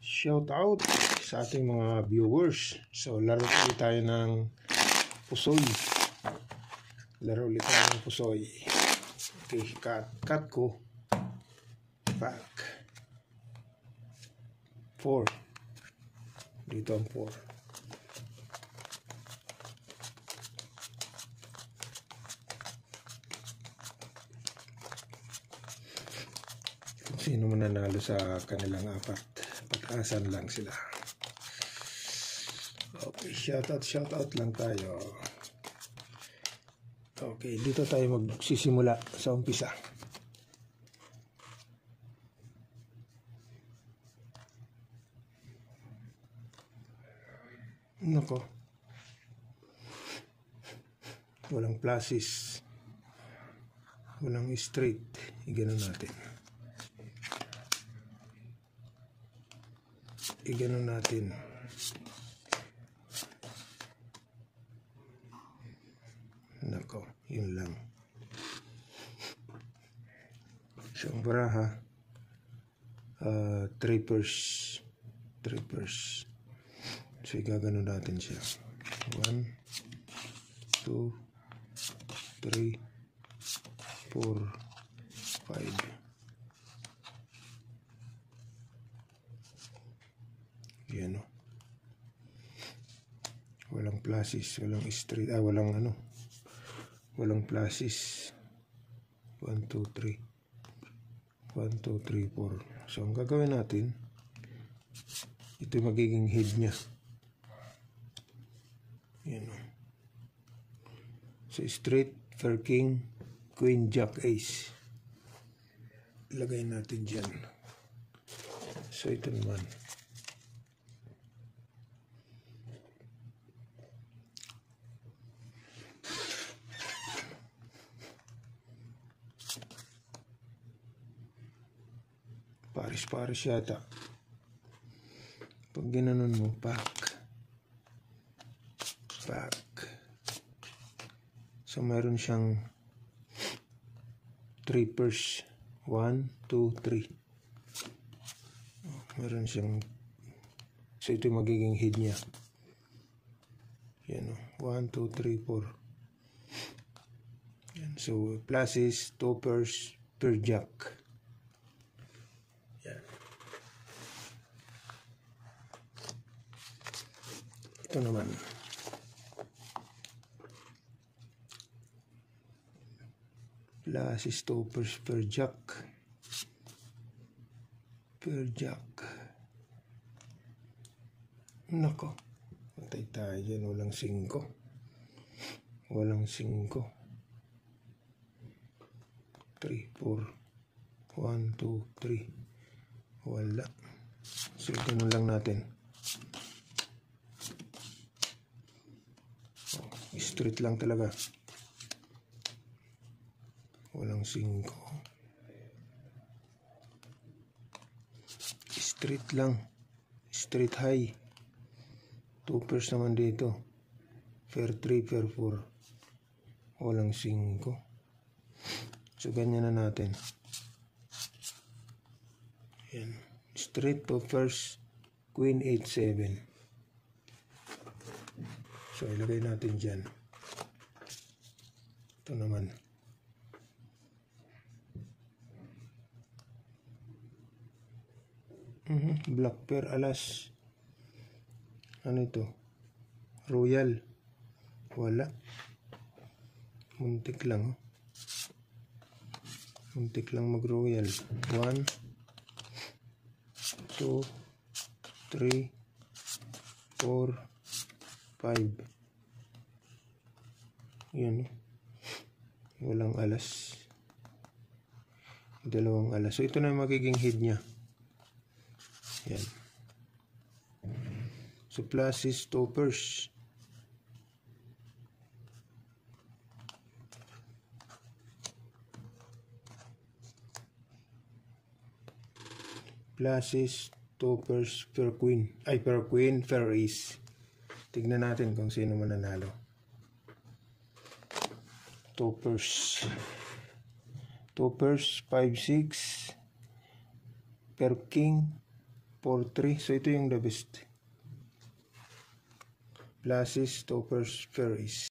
Shout out sa ating mga viewers. So, laro ulit tayo ng pusoy. Laro ulit tayo ng pusoy. Okay, cut ko. Back. 4. Dito ang 4. Kung sino mananalo sa kanilang apat, pag-asan lang sila. Okay, shout out lang tayo. Okay, dito tayo magsisimula sa umpisa. Nako. Walang pluses. Walang straight. Iganon natin. Iganon natin. Nako, yun lang. So, ang baraha, trippers. So, igaganon natin siya. 1, 2, 3, 4, 5. Yan o. Walang pluses, walang straight, walang pluses. 1, 2, 3. 1, 2, 3, 4. So, ang gagawin natin, ito yung magiging head niya. Yan o. So, straight, fair king, queen, jack, ace. Ilagay natin dyan. So, ito naman. Paris yata. Pag ginanon mo, back. So, mayroon siyang trippers. 1, 2, 3. Mayroon siyang, so ito yung magiging head niya. Yan o. 1, 2, 3, 4. Yan. So, pluses, toppers, per jack. Yan. Ito naman. Pluses, toppers, per jack. Nako. Patay tayo dyan. Walang 5. 3, 4. 1, 2, 3. Wala. So, ito lang natin. Straight lang talaga. Walang 5. Straight lang. Straight high. Toppers naman dito. Fair 3, fair 4. Walang 5. So, ganyan na natin. Yan. Straight toppers. Queen 8, 7. So, ilagay natin dyan. Ito naman. Black pair, alas. Ano ito? Royal. Wala. Muntik lang. Muntik lang mag-royal. 1, 2, 3, 4, 5. Yan. Walang alas. Dalawang alas. So, ito na yung magiging head niya. Yan. So, pluses, toppers. Pluses, toppers, per queen. Ay, per queen, per ace. Tignan natin kung sino mananalo. Toppers. Toppers, 5, 6. Per king. 4-3. So ito yung the best. Blasis, Toppers, Ferries.